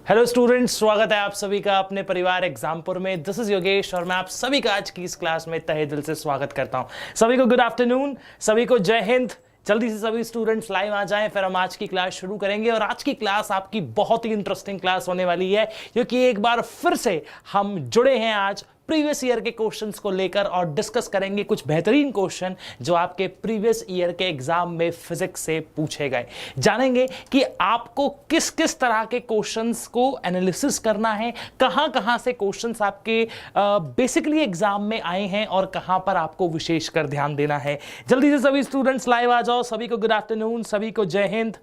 Hello students, स्वागत है आप सभी का अपने परिवार एग्जामपुर में। दिस इज योगेश और मैं आप सभी का आज की इस क्लास में तहे दिल से स्वागत करता हूं। सभी को गुड आफ्टरनून, सभी को जय हिंद। जल्दी से सभी स्टूडेंट्स लाइव आ जाएं, फिर हम आज की क्लास शुरू करेंगे। और आज की क्लास आपकी बहुत ही इंटरेस्टिंग क्लास होने वाली है, क्योंकि एक बार फिर से हम जुड़े हैं आज प्रीवियस ईयर के क्वेश्चंस को लेकर और डिस्कस करेंगे कुछ बेहतरीन क्वेश्चन जो आपके प्रीवियस ईयर के एग्जाम में फिजिक्स से पूछे गए। जानेंगे कि आपको किस किस तरह के क्वेश्चंस को एनालिसिस करना है, कहां कहां से क्वेश्चंस आपके बेसिकली एग्जाम में आए हैं और कहां पर आपको विशेषकर ध्यान देना है। जल्दी से सभी स्टूडेंट्स लाइव आ जाओ। सभी को गुड आफ्टरनून, सभी को जय हिंद,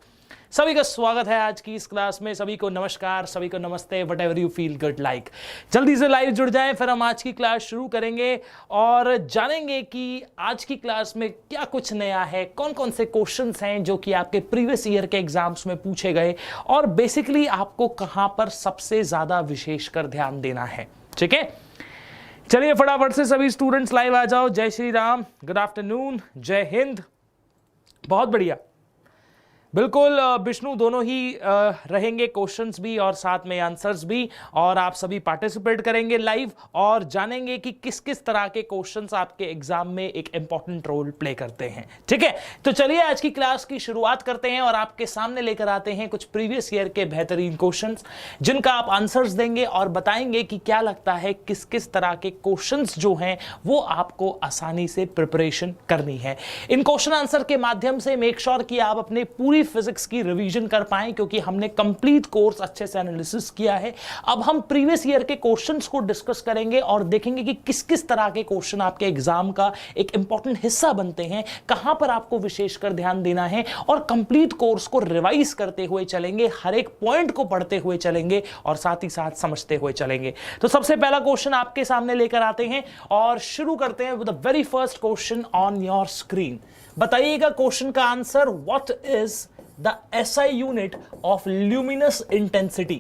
सभी का स्वागत है आज की इस क्लास में। सभी को नमस्कार, सभी को नमस्ते, what ever you feel good like. जल्दी से लाइव जुड़ जाएं, फिर हम आज की क्लास शुरू करेंगे और जानेंगे कि आज की क्लास में क्या कुछ नया है, कौन कौन से क्वेश्चंस हैं जो कि आपके प्रीवियस ईयर के एग्जाम्स में पूछे गए और बेसिकली आपको कहां पर सबसे ज्यादा विशेषकर ध्यान देना है। ठीक है, चलिए फटाफट से सभी स्टूडेंट्स लाइव आ जाओ। जय श्री राम, गुड आफ्टरनून, जय हिंद। बहुत बढ़िया, बिल्कुल विष्णु, दोनों ही रहेंगे, क्वेश्चंस भी और साथ में आंसर्स भी, और आप सभी पार्टिसिपेट करेंगे लाइव और जानेंगे कि किस किस तरह के क्वेश्चंस आपके एग्जाम में एक इंपॉर्टेंट रोल प्ले करते हैं। ठीक है, तो चलिए आज की क्लास की शुरुआत करते हैं और आपके सामने लेकर आते हैं कुछ प्रीवियस ईयर के बेहतरीन क्वेश्चंस जिनका आप आंसर्स देंगे और बताएंगे कि क्या लगता है किस किस तरह के क्वेश्चंस जो हैं वो आपको आसानी से प्रिपरेशन करनी है। इन क्वेश्चन आंसर के माध्यम से मेक श्योर कि आप अपने पूरी फिजिक्स की रिवीजन कर पाएं, क्योंकि हमने कंप्लीट कोर्स अच्छे से एनालिसिस किया है। अब हम प्रीवियस ईयर के क्वेश्चंस को डिस्कस करेंगे और देखेंगे कि किस किस तरह के क्वेश्चन आपके एग्जाम का एक इंपॉर्टेंट हिस्सा बनते हैं, कहां पर आपको विशेषकर ध्यान देना है, और कंप्लीट कोर्स को रिवाइज करते हुए चलेंगे, हर एक पॉइंट को पढ़ते हुए चलेंगे और साथ ही साथ समझते हुए चलेंगे। तो सबसे पहला क्वेश्चन आपके सामने लेकर आते हैं और शुरू करते हैं with the very first question on your screen. बताइएगा क्वेश्चन का answer, what is the SI unit of luminous intensity।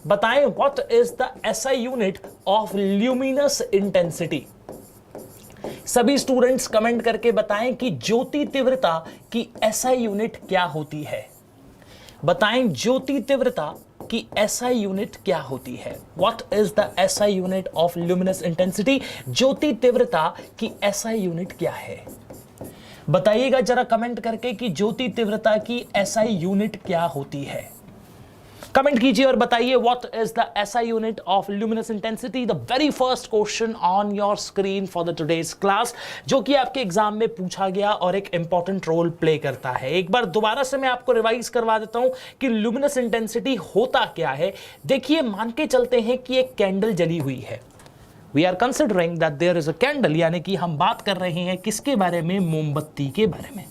बताएं what is the SI unit of luminous intensity। सभी स्टूडेंट्स कमेंट करके बताएं कि ज्योति तीव्रता की SI यूनिट क्या होती है। बताएं ज्योति तीव्रता की SI यूनिट क्या होती है। What is the SI unit of luminous intensity। ज्योति तीव्रता की SI यूनिट क्या है। बताइएगा जरा कमेंट करके कि ज्योति तीव्रता की SI यूनिट क्या होती है। कमेंट कीजिए और बताइए what is the SI unit of luminous intensity. The very first question on your screen for the today's class, जो कि आपके एग्जाम में पूछा गया और एक इंपॉर्टेंट रोल प्ले करता है। एक बार दोबारा से मैं आपको रिवाइज करवा देता हूं कि ल्यूमिनस इंटेंसिटी होता क्या है। देखिए, मान के चलते हैं कि एक कैंडल जली हुई है। We are considering that there is a candle, यानी कि हम बात कर रहे हैं किसके बारे में, मोमबत्ती के बारे में।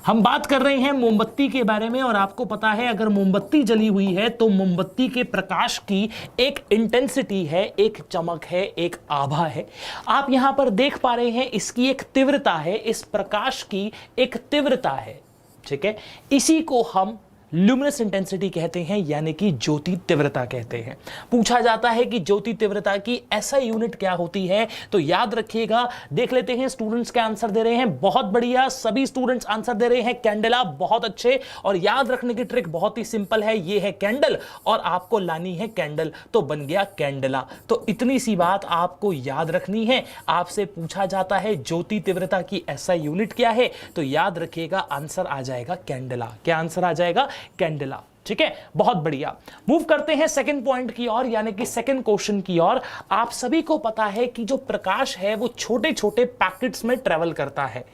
हम बात कर रहे हैं मोमबत्ती के बारे में, और आपको पता है अगर मोमबत्ती जली हुई है तो मोमबत्ती के प्रकाश की एक इंटेंसिटी है, एक चमक है, एक आभा है। आप यहां पर देख पा रहे हैं इसकी एक तीव्रता है, इस प्रकाश की एक तीव्रता है। ठीक है, इसी को हम ल्यूमिनस इंटेंसिटी कहते हैं, यानी कि ज्योति तीव्रता कहते हैं। पूछा जाता है कि ज्योति तीव्रता की SI यूनिट क्या होती है, तो याद रखिएगा। देख लेते हैं स्टूडेंट्स क्या आंसर दे रहे हैं। बहुत बढ़िया, सभी स्टूडेंट्स आंसर दे रहे हैं कैंडला, बहुत अच्छे। और याद रखने की ट्रिक बहुत ही सिंपल है, ये है कैंडल और आपको लानी है कैंडल, तो बन गया कैंडला। तो इतनी सी बात आपको याद रखनी है। आपसे पूछा जाता है ज्योति तीव्रता की SI यूनिट क्या है, तो याद रखिएगा आंसर आ जाएगा कैंडला। क्या आंसर आ जाएगा? कैंडला। ठीक है, बहुत बढ़िया। मूव करते हैं सेकंड पॉइंट की ओर, यानी कि सेकंड क्वेश्चन की ओर। आप सभी को पता है कि जो प्रकाश है वो छोटे छोटे पैकेट्स में ट्रेवल करता है।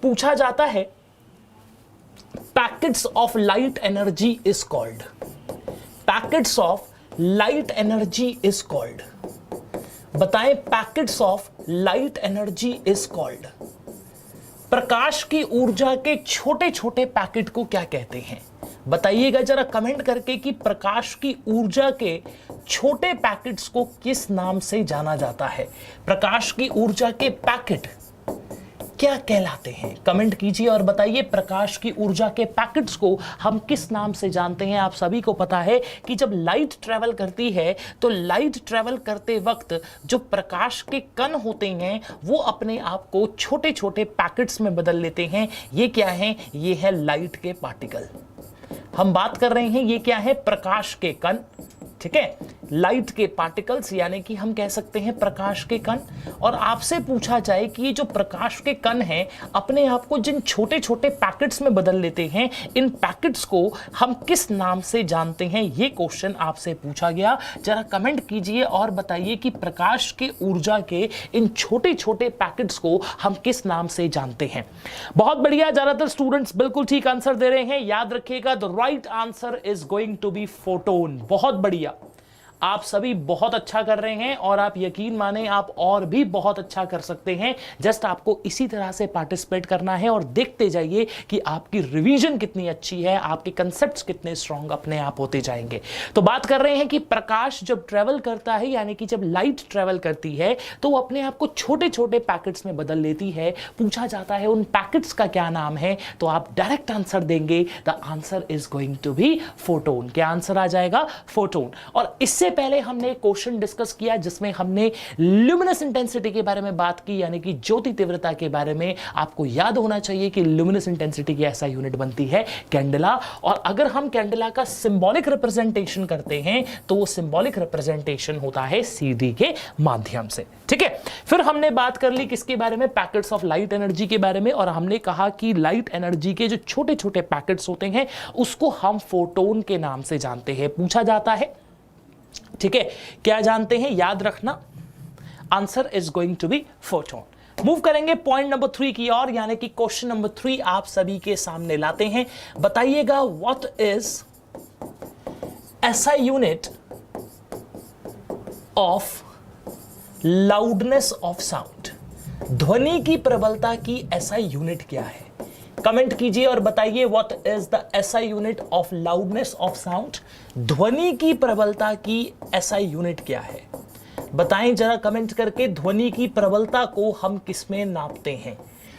पूछा जाता है packets of light energy is called. Packets of light energy is called. बताएं packets of light energy is called. प्रकाश की ऊर्जा के छोटे छोटे पैकेट को क्या कहते हैं। बताइएगा जरा कमेंट करके कि प्रकाश की ऊर्जा के छोटे पैकेट्स को किस नाम से जाना जाता है। प्रकाश की ऊर्जा के पैकेट क्या कहलाते हैं? कमेंट कीजिए और बताइए प्रकाश की ऊर्जा के पैकेट्स को हम किस नाम से जानते हैं। आप सभी को पता है कि जब लाइट ट्रेवल करती है तो लाइट ट्रेवल करते वक्त जो प्रकाश के कण होते हैं वो अपने आप को छोटे छोटे पैकेट्स में बदल लेते हैं। ये क्या है? ये है लाइट के पार्टिकल। हम बात कर रहे हैं ये क्या है? प्रकाश के कण, ठीक है, लाइट के पार्टिकल्स यानी कि हम कह सकते हैं प्रकाश के कण। और आपसे पूछा जाए कि ये जो प्रकाश के कण हैं अपने आप को जिन छोटे छोटे पैकेट्स में बदल लेते हैं, इन पैकेट्स को हम किस नाम से जानते हैं, ये क्वेश्चन आपसे पूछा गया। जरा कमेंट कीजिए और बताइए कि प्रकाश के ऊर्जा के इन छोटे छोटे पैकेट्स को हम किस नाम से जानते हैं। बहुत बढ़िया, ज्यादातर स्टूडेंट्स बिल्कुल ठीक आंसर दे रहे हैं। याद रखिएगा the right answer is going to be photon. बहुत बढ़िया, आप सभी बहुत अच्छा कर रहे हैं और आप यकीन माने आप और भी बहुत अच्छा कर सकते हैं। जस्ट आपको इसी तरह से पार्टिसिपेट करना है और देखते जाइए कि आपकी रिवीजन कितनी अच्छी है, आपके कंसेप्ट्स कितने स्ट्रांग अपने आप होते जाएंगे। तो बात कर रहे हैं कि प्रकाश जब ट्रेवल करता है यानी कि जब लाइट ट्रेवल करती है तो वो अपने आप को छोटे छोटे पैकेट्स में बदल लेती है। पूछा जाता है उन पैकेट्स का क्या नाम है, तो आप डायरेक्ट आंसर देंगे the answer is going to be photon. क्या आंसर आ जाएगा? फोटोन। और इससे पहले हमने एक क्वेश्चन डिस्कस किया जिसमें हमने ल्यूमिनस इंटेंसिटी के बारे में बात की, यानी कि ज्योति तीव्रता के बारे में। आपको याद होना चाहिए कि ल्यूमिनस इंटेंसिटी की ऐसा यूनिट बनती है कैंडेला। और अगर हम कैंडेला का सिंबॉलिक रिप्रेजेंटेशन करते हैं तो वो सिंबॉलिक रिप्रेजेंटेशन होता है सीडी के माध्यम से। ठीक है, फिर हमने बात कर ली किसके बारे में? पैकेट्स ऑफ लाइट एनर्जी के बारे में। और हमने कहा कि लाइट एनर्जी के जो छोटे छोटे पैकेट्स होते हैं उसको हम फोटोन के नाम से जानते हैं। पूछा जाता है, ठीक है, क्या जानते हैं? याद रखना, answer is going to be photon. Move करेंगे पॉइंट नंबर 3 की ओर, यानी कि क्वेश्चन नंबर 3 आप सभी के सामने लाते हैं। बताइएगा what is SI unit of loudness of sound. ध्वनि की प्रबलता की एसआई यूनिट क्या है? कमेंट कीजिए और बताइए what is the SI unit of loudness of sound. ध्वनि की प्रबलता की एसआई यूनिट क्या है? बताएं जरा कमेंट करके, ध्वनि की प्रबलता को हम किसमें नापते हैं?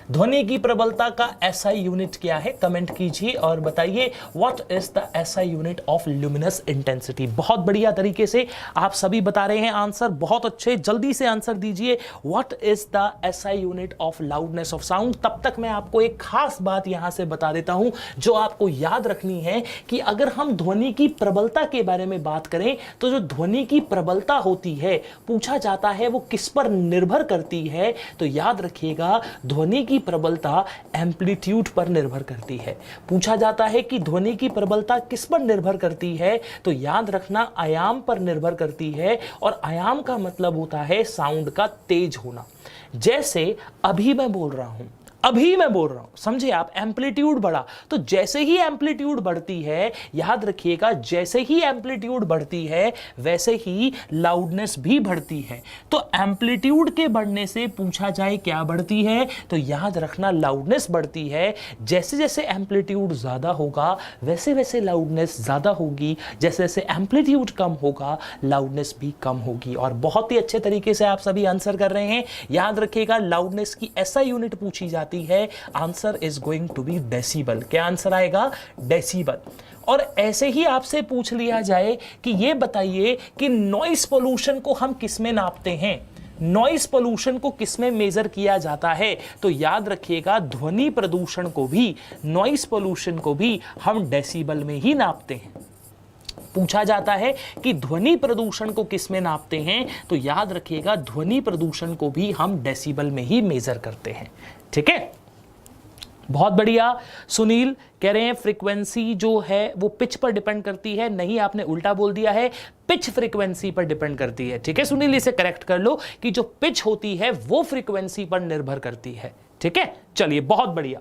ध्वनि की प्रबलता का एसआई यूनिट क्या है? कमेंट कीजिए और बताइए what is the SI unit of luminous intensity. बहुत बढ़िया तरीके से आप सभी बता रहे हैं आंसर, बहुत अच्छे, जल्दी से आंसर दीजिए। What is the SI unit of loudness of sound. तब तक मैं आपको एक खास बात यहां से बता देता हूं जो आपको याद रखनी है कि अगर हम ध्वनि की प्रबलता के बारे में बात करें तो जो ध्वनि की प्रबलता होती है, पूछा जाता है वो किस पर निर्भर करती है, तो याद रखिएगा ध्वनि की प्रबलता एम्पलीट्यूड पर निर्भर करती है। पूछा जाता है कि ध्वनि की प्रबलता किस पर निर्भर करती है, तो याद रखना आयाम पर निर्भर करती है। और आयाम का मतलब होता है साउंड का तेज होना। जैसे अभी मैं बोल रहा हूं, समझे आप, एम्पलीट्यूड बढ़ा, तो जैसे ही एम्पलीट्यूड बढ़ती है, याद रखिएगा जैसे ही एम्पलीट्यूड बढ़ती है वैसे ही लाउडनेस भी बढ़ती है। तो एम्पलीट्यूड के बढ़ने से पूछा जाए क्या बढ़ती है, तो याद रखना लाउडनेस बढ़ती है। जैसे जैसे एम्पलीट्यूड ज्यादा होगा वैसे वैसे लाउडनेस ज्यादा होगी, जैसे जैसे एम्पलीट्यूड कम होगा लाउडनेस भी कम होगी। और बहुत ही अच्छे तरीके से आप सभी आंसर कर रहे हैं। याद रखिएगा लाउडनेस की ऐसा यूनिट पूछी जाती है, answer is going to be decibel. क्या आंसर आएगा? डेसिबल। और ऐसे ही आपसे पूछ लिया जाए कि ये बताइए कि नॉइस पोल्यूशन को हम किस में नापते हैं, नॉइस पोल्यूशन को किस में मेजर किया जाता है, तो याद रखिएगा ध्वनि प्रदूषण को भी, नॉइस पोल्यूशन को भी हम डेसिबल में ही नापते हैं। पूछा जाता है कि ध्वनि प्रदूषण को किस में नापते हैं, तो याद रखिएगा ध्वनि प्रदूषण को भी हम डेसिबल में ही मेजर करते हैं। ठीक है, बहुत बढ़िया। सुनील कह रहे हैं फ्रीक्वेंसी जो है वो पिच पर डिपेंड करती है। नहीं, आपने उल्टा बोल दिया है, पिच फ्रीक्वेंसी पर डिपेंड करती है। ठीक है सुनील, इसे करेक्ट कर लो कि जो पिच होती है वो फ्रीक्वेंसी पर निर्भर करती है। ठीक है, चलिए बहुत बढ़िया।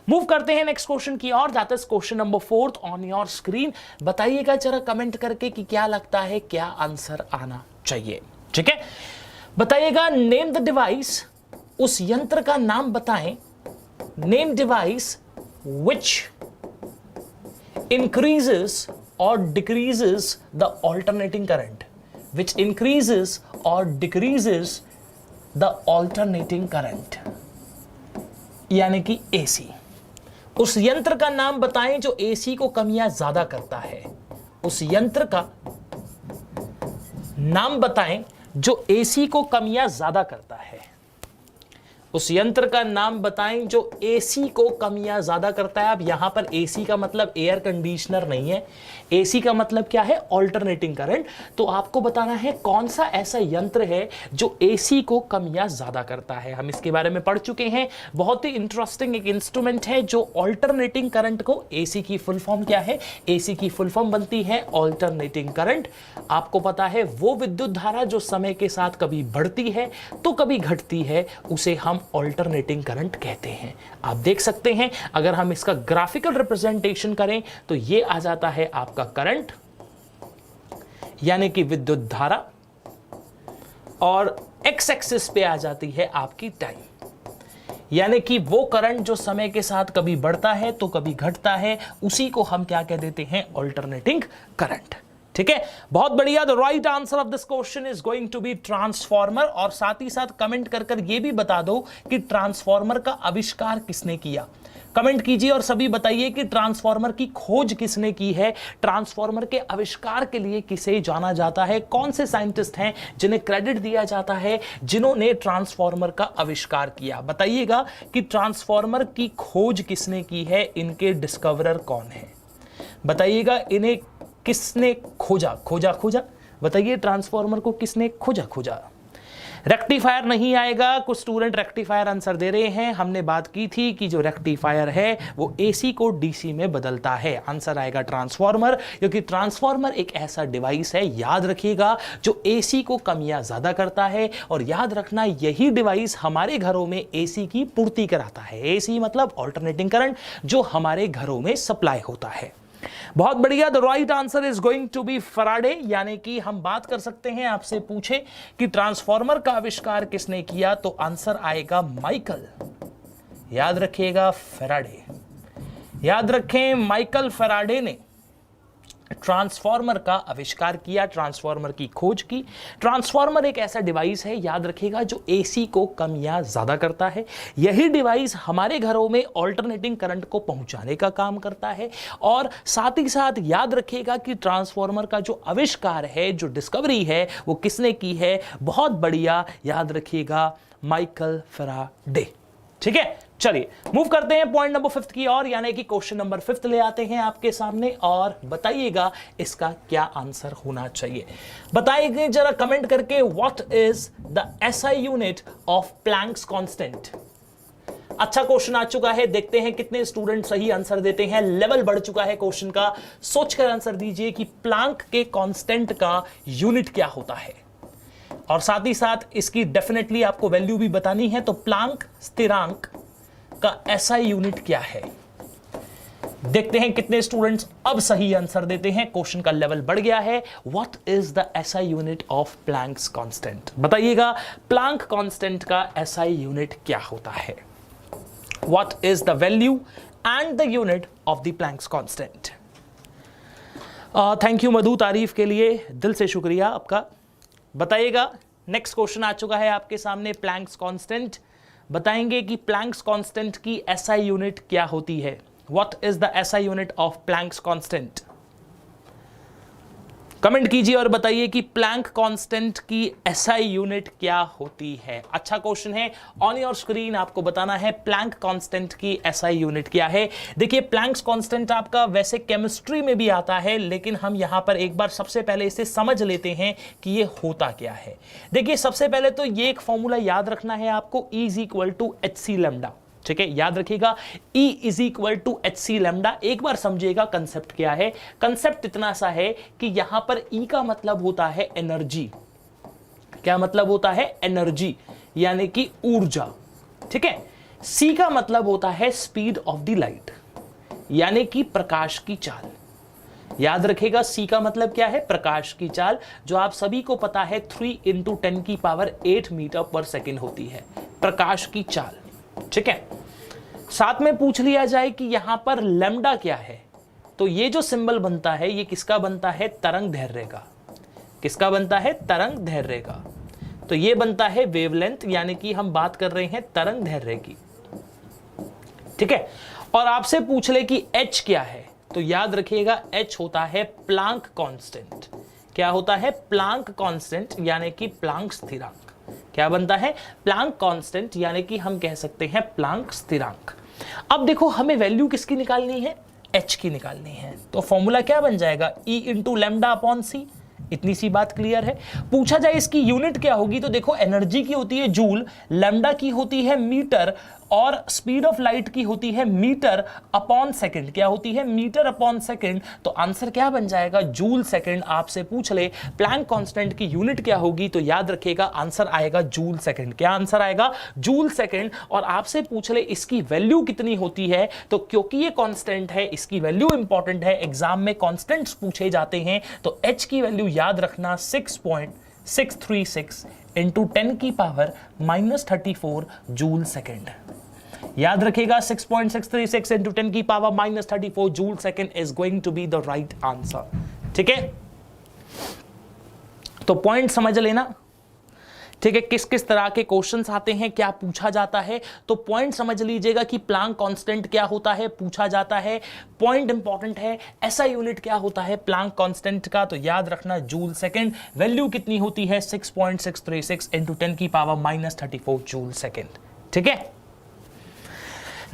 मूव करते हैं नेक्स्ट क्वेश्चन की ओर, that is question number 4 on your screen. बताइएगा जरा कमेंट करके कि क्या लगता है क्या आंसर आना चाहिए। ठीक है, बताइएगा नेम द डिवाइस, उस यंत्र का नाम बताएं, नेम डिवाइस विच इंक्रीजेस और decreases the alternating current, which increases और डिक्रीजेस द ऑल्टरनेटिंग करंट, यानी कि एसी। उस यंत्र का नाम बताएं जो एसी को कम या ज्यादा करता है। उस यंत्र का नाम बताएं जो एसी को कम या ज्यादा करता है। उस यंत्र का नाम बताएं जो एसी को कम या ज्यादा करता है। अब यहां पर एसी का मतलब एयर कंडीशनर नहीं है, एसी का मतलब क्या है, ऑल्टरनेटिंग करंट। तो आपको बताना है कौन सा ऐसा यंत्र है जो एसी को कम या ज्यादा करता है। हम इसके बारे में पढ़ चुके हैं, बहुत ही इंटरेस्टिंग एक इंस्ट्रूमेंट है जो ऑल्टरनेटिंग करंट को, एसी की फुल फॉर्म क्या है, एसी की फुल फॉर्म बनती है ऑल्टरनेटिंग करंट। आपको पता है वो विद्युत धारा जो समय के साथ कभी बढ़ती है तो कभी घटती है, उसे हम ऑल्टरनेटिंग करंट कहते हैं। आप देख सकते हैं अगर हम इसका ग्राफिकल रिप्रेजेंटेशन करें तो ये आ जाता है आपका करंट यानी कि विद्युत धारा, और एक्स एक्सिस पे आ जाती है आपकी टाइम, यानी कि वो करंट जो समय के साथ कभी बढ़ता है तो कभी घटता है, उसी को हम क्या कह देते हैं, ऑल्टरनेटिंग करंट। ठीक है, बहुत बढ़िया। The right answer of this question is going to be transformer. और साथ ही साथ कमेंट कर ये भी बता दो कि ट्रांसफॉर्मर का आविष्कार किसने किया। कमेंट कीजिए और सभी बताइए कि ट्रांसफॉर्मर की खोज किसने की है, ट्रांसफॉर्मर के आविष्कार के लिए किसे जाना जाता है, कौन से साइंटिस्ट हैं जिन्हें क्रेडिट दिया जाता है जिन्होंने ट्रांसफॉर्मर का आविष्कार किया। बताइएगा कि ट्रांसफॉर्मर की खोज किसने की है, इनके डिस्कवरर कौन है। बताइएगा इन्हें किसने खोजा, बताइए ट्रांसफॉर्मर को किसने खोजा। रेक्टिफायर नहीं आएगा, कुछ स्टूडेंट रेक्टिफायर आंसर दे रहे हैं। हमने बात की थी कि जो रेक्टिफायर है वो एसी को डीसी में बदलता है। आंसर आएगा ट्रांसफॉर्मर, क्योंकि ट्रांसफॉर्मर एक ऐसा डिवाइस है, याद रखिएगा, जो एसी को कम या ज्यादा करता है। और याद रखना यही डिवाइस हमारे घरों में एसी की पूर्ति कराता है। एसी मतलब ऑल्टरनेटिंग करंट, जो हमारे घरों में सप्लाई होता है। बहुत बढ़िया। The right answer is going to be Faraday, यानी कि हम बात कर सकते हैं, आपसे पूछे कि ट्रांसफॉर्मर का आविष्कार किसने किया तो आंसर आएगा माइकल। याद रखिएगा फैराडे, याद रखें माइकल फैराडे ने ट्रांसफॉर्मर का आविष्कार किया, ट्रांसफॉर्मर की खोज की। ट्रांसफॉर्मर एक ऐसा डिवाइस है, याद रखिएगा, जो एसी को कम या ज्यादा करता है। यही डिवाइस हमारे घरों में ऑल्टरनेटिंग करंट को पहुंचाने का काम करता है। और साथ ही साथ याद रखिएगा कि ट्रांसफॉर्मर का जो आविष्कार है, जो डिस्कवरी है, वो किसने की है, बहुत बढ़िया, याद रखिएगा माइकल फैराडे। ठीक है, चलिए मूव करते हैं पॉइंट नंबर 5 की ओर, यानी कि क्वेश्चन नंबर 5 ले आते हैं आपके सामने और बताइएगा इसका क्या आंसर होना चाहिए। बताइए जरा कमेंट करके, what is the SI unit of Planck's constant. अच्छा क्वेश्चन आ चुका है, देखते हैं कितने स्टूडेंट सही आंसर देते हैं। लेवल बढ़ चुका है क्वेश्चन का, सोचकर आंसर दीजिए कि प्लैंक के कांस्टेंट का यूनिट क्या होता है, और साथ ही साथ इसकी डेफिनेटली आपको वैल्यू भी बतानी है। तो प्लैंक स्थिरांक का एसआई यूनिट क्या है, देखते हैं कितने स्टूडेंट्स अब सही आंसर देते हैं। क्वेश्चन का लेवल बढ़ गया है। What is the SI unit of Planck's constant, बताइएगा प्लैंक कांस्टेंट का एसआई यूनिट क्या होता है। What is the value and the unit of the Planck's constant. Thank you Madhu, तारीफ के लिए दिल से शुक्रिया आपका। बताइएगा नेक्स्ट क्वेश्चन आ चुका है आपके सामने, प्लैंक्स कांस्टेंट। बताएंगे कि प्लैंक्स कांस्टेंट की एसआई यूनिट क्या होती है। What is the SI unit of Planck's constant. Comment कीजिए और बताइए कि प्लैंक कांस्टेंट की एसआई यूनिट क्या होती है। अच्छा क्वेश्चन है, ऑन योर स्क्रीन आपको बताना है प्लैंक कांस्टेंट की एसआई यूनिट क्या है। देखिए प्लैंक्स कांस्टेंट आपका वैसे केमिस्ट्री में भी आता है, लेकिन हम यहां पर एक बार सबसे पहले इसे समझ लेते हैं कि ये होता क्या है। देखिए सबसे पहले तो ये एक फॉर्मूला याद रखना है आपको, E is equal to HC lambda. ठीक है, याद रखिएगा E is equal to HC lambda. एक बार समझिएगा कंसेप्ट क्या है। कंसेप्ट इतना सा है कि यहां पर E का मतलब होता है एनर्जी। क्या मतलब होता है, एनर्जी, यानी कि ऊर्जा। ठीक है, C का मतलब होता है स्पीड ऑफ द लाइट, यानी कि प्रकाश की चाल। याद रखिएगा C का मतलब क्या है, प्रकाश की चाल, जो आप सभी को पता है 3 × 10⁸ मीटर पर सेकेंड होती है, प्रकाश की चाल। ठीक है, साथ में पूछ लिया जाए कि यहां पर लैम्डा क्या है, तो ये जो सिंबल बनता है ये किसका बनता है, तरंग दैर्घ्य का। किसका बनता है, तरंग दैर्घ्य का। तो ये बनता है वेवलेंथ, यानी कि हम बात कर रहे हैं तरंग दैर्घ्य की। ठीक है, और आपसे पूछ ले कि H क्या है, तो याद रखिएगा H होता है प्लैंक कांस्टेंट। क्या होता है, प्लैंक कांस्टेंट, यानी कि प्लैंक स्थिरांक। क्या क्या बनता है? प्लैंक कांस्टेंट, यानी कि हम कह सकते हैं प्लैंक स्थिरांक। अब देखो हमें वैल्यू किसकी निकालनी है? h की निकालनी है। तो फॉर्मूला क्या बन जाएगा? E इंटू लैम्डा अपॉन सी। इतनी सी बात क्लियर है। पूछा जाए इसकी यूनिट क्या होगी, तो देखो एनर्जी की होती है जूल, लैम्डा की होती है मीटर, और स्पीड ऑफ लाइट की होती है मीटर अपॉन सेकंड। क्या होती है? Meter upon second. तो आंसर क्या बन जाएगा? Joule second. आपसे पूछ ले प्लैंक कांस्टेंट की यूनिट क्या होगी, तो याद रखिएगा आंसर आएगा जूल सेकंड। क्या आंसर आएगा? Joule second. और आपसे पूछ ले इसकी वैल्यू कितनी होती है, तो क्योंकि ये कांस्टेंट है इसकी वैल्यू इंपॉर्टेंट है, एग्जाम में कांस्टेंट्स पूछे जाते हैं, तो h की वैल्यू याद रखना 6.636 इंटू 10 की पावर -34 जूल सेकंड। याद रखिएगा 6.636 इंटू 10 की power -34 joule second is going to be the right answer. ठीक है, तो पॉइंट समझ लेना। ठीक है, किस किस तरह के क्वेश्चंस आते हैं, क्या पूछा जाता है, तो पॉइंट समझ लीजिएगा कि प्लैंक कांस्टेंट क्या होता है, पूछा जाता है, पॉइंट इंपॉर्टेंट है। ऐसा यूनिट क्या होता है प्लैंक कांस्टेंट का, तो याद रखना जूल सेकंड। वैल्यू कितनी होती है? 6.636 इंटू 10 की पावर -34 जूल सेकंड। ठीक है,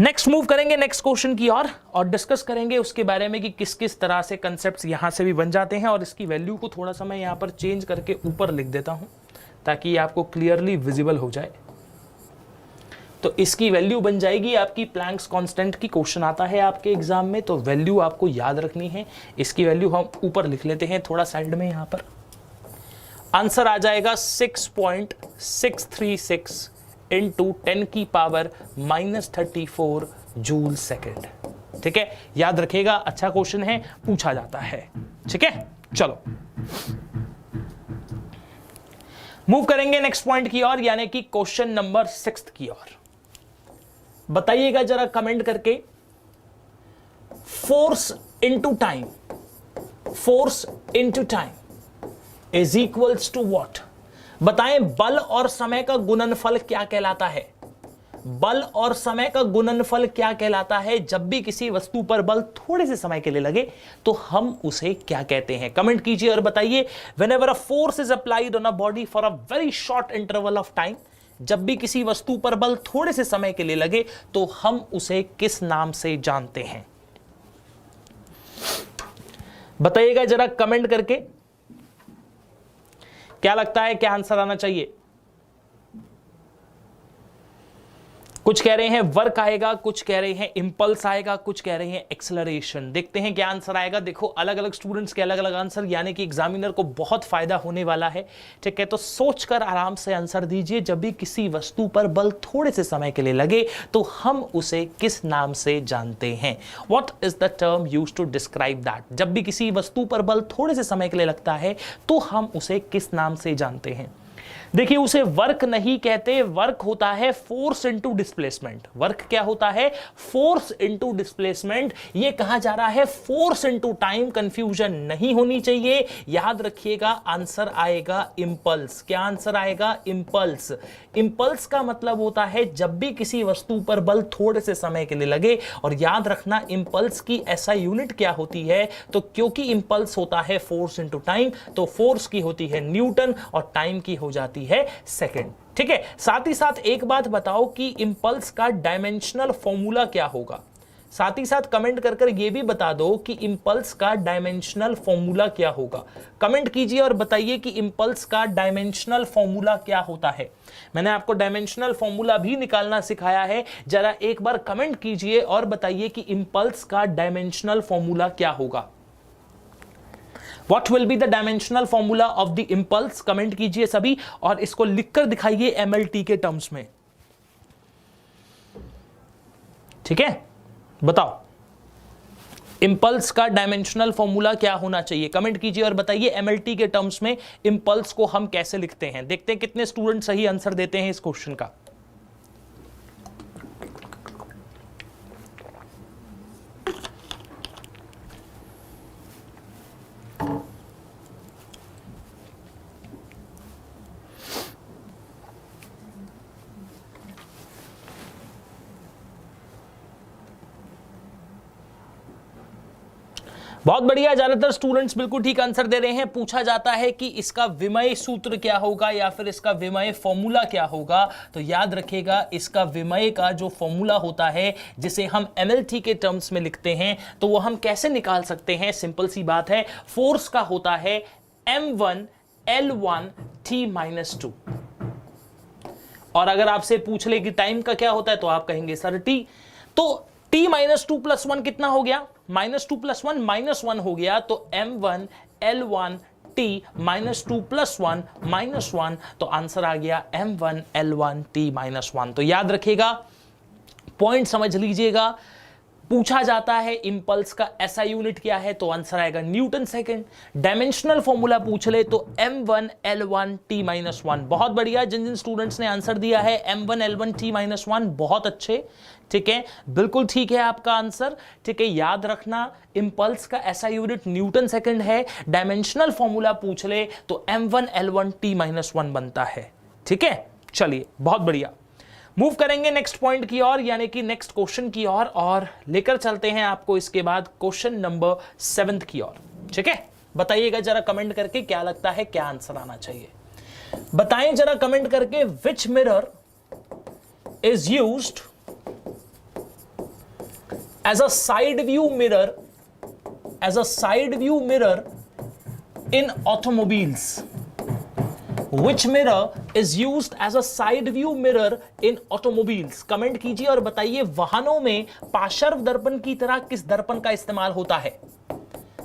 नेक्स्ट मूव करेंगे नेक्स्ट क्वेश्चन की और डिस्कस करेंगे उसके बारे में कि किस किस तरह से कंसेप्ट्स यहां से भी बन जाते हैं। और इसकी वैल्यू को थोड़ा सा मैं यहां पर चेंज करके ऊपर लिख देता हूं ताकि ये आपको क्लियरली विजिबल हो जाए। तो इसकी वैल्यू बन जाएगी आपकी प्लैंक्स कांस्टेंट की, क्वेश्चन आता है आपके एग्जाम में, तो वैल्यू आपको याद रखनी है। इसकी वैल्यू हम ऊपर लिख लेते हैं थोड़ा साइड में यहां पर। आंसर आ जाएगा 6.636 इंटू 10 की पावर -34 जूल सेकेंड। ठीक है, याद रखिएगा, अच्छा क्वेश्चन है, पूछा जाता है। ठीक है, चलो मूव करेंगे नेक्स्ट पॉइंट की ओर, यानी कि क्वेश्चन नंबर 6 की ओर। बताइएगा जरा कमेंट करके, force into time, force into time is equals to what? बताएं, बल और समय का गुणनफल क्या कहलाता है? बल और समय का गुणनफल क्या कहलाता है? जब भी किसी वस्तु पर बल थोड़े से समय के लिए लगे तो हम उसे क्या कहते हैं? कमेंट कीजिए और बताइए। Whenever a force is applied on a body for a very short interval of time, जब भी किसी वस्तु पर बल थोड़े से समय के लिए लगे तो हम उसे किस नाम से जानते हैं? बताइएगा जरा कमेंट करके, क्या लगता है क्या आंसर आना चाहिए? कुछ कह रहे हैं वर्क आएगा, कुछ कह रहे हैं इंपल्स आएगा, कुछ कह रहे हैं एक्सेलरेशन। देखते हैं क्या आंसर आएगा। देखो अलग अलग स्टूडेंट्स के अलग अलग आंसर, यानी कि एग्जामिनर को बहुत फायदा होने वाला है। ठीक है, तो सोचकर आराम से आंसर दीजिए। जब भी किसी वस्तु पर बल थोड़े से समय के लिए लगे तो हम उसे किस नाम से जानते हैं? What is the term used to describe that? जब भी किसी वस्तु पर बल थोड़े से समय के लिए लगता है तो हम उसे किस नाम से जानते हैं? देखिए, उसे वर्क नहीं कहते, वर्क होता है फोर्स इनटू डिस्प्लेसमेंट। वर्क क्या होता है? Force into displacement. ये कहा जा रहा है फोर्स इनटू टाइम, कंफ्यूजन नहीं होनी चाहिए। याद रखिएगा आंसर आएगा इंपल्स। क्या आंसर आएगा? इंपल्स। इंपल्स का मतलब होता है जब भी किसी वस्तु पर बल थोड़े से समय के लिए लगे। और याद रखना इंपल्स की ऐसा यूनिट क्या होती है, तो क्योंकि इंपल्स होता है फोर्स इनटू टाइम, तो फोर्स की होती है न्यूटन और टाइम की हो जाती है सेकंड। ठीक है, साथ ही साथ एक बात बताओ कि इंपल्स का डायमेंशनल फॉर्मूला क्या होगा? साथ ही साथ कमेंट कर कर यह भी बता दो कि इंपल्स का डायमेंशनल फॉर्मूला क्या होगा। कमेंट कीजिए और बताइए कि इंपल्स का डायमेंशनल फॉर्मूला क्या होता है। मैंने आपको डायमेंशनल फॉर्मूला भी निकालना सिखाया है, जरा एक बार कमेंट कीजिए और बताइए कि इंपल्स का डायमेंशनल फॉर्मूला क्या होगा। What will be the dimensional formula of the impulse? Comment कीजिए सभी और इसको लिखकर दिखाइए MLT के टर्म्स में। ठीक है, बताओ इंपल्स का डायमेंशनल फॉर्मूला क्या होना चाहिए? कमेंट कीजिए और बताइए MLT के टर्म्स में इंपल्स को हम कैसे लिखते हैं। देखते हैं कितने स्टूडेंट सही आंसर देते हैं इस क्वेश्चन का। बहुत बढ़िया, ज्यादातर स्टूडेंट्स बिल्कुल ठीक आंसर दे रहे हैं। पूछा जाता है कि इसका विमेय सूत्र क्या होगा या फिर इसका विमेय फॉर्मूला क्या होगा, तो याद रखिएगा इसका विमेय का जो फॉर्मूला होता है जिसे हम MLT के टर्म्स में लिखते हैं, तो वो हम कैसे निकाल सकते हैं? सिंपल सी बात है, फोर्स का होता है m1L1T-2। और अगर आपसे पूछ ले कि टाइम का क्या होता है तो आप कहेंगे सर T। तो T-2 + 1 कितना हो गया? -2 + 1 -1 हो गया। तो m1L1T -2 + 1 -1, तो आंसर आ गया m1L1T -1। तो याद रखिएगा, पॉइंट समझ लीजिएगा। पूछा जाता है इंपल्स का SI यूनिट क्या है, तो आंसर आएगा न्यूटन सेकंड। डायमेंशनल फॉर्मूला पूछ ले तो m1L1T -1। बहुत बढ़िया, जिन जिन स्टूडेंट्स ने आंसर दिया है m1L1T -1, बहुत अच्छे, ठीक है, बिल्कुल ठीक है आपका आंसर। ठीक है, याद रखना इंपल्स का SI यूनिट न्यूटन सेकंड है। डायमेंशनल फॉर्मूला पूछ ले तो m1L1T -1 बनता है। ठीक है, चलिए बहुत बढ़िया, मूव करेंगे नेक्स्ट पॉइंट की ओर, यानी कि नेक्स्ट क्वेश्चन की ओर, और लेकर चलते हैं आपको इसके बाद क्वेश्चन नंबर 7 की ओर। ठीक है, बताइएगा जरा कमेंट करके क्या लगता है क्या आंसर आना चाहिए। बताएं जरा कमेंट करके, विच mirror is used as a side view mirror in automobiles? Which mirror is used as a side view mirror in automobiles? Comment कीजिए और बताइए वाहनों में पार्श्व दर्पण की तरह किस दर्पण का इस्तेमाल होता है?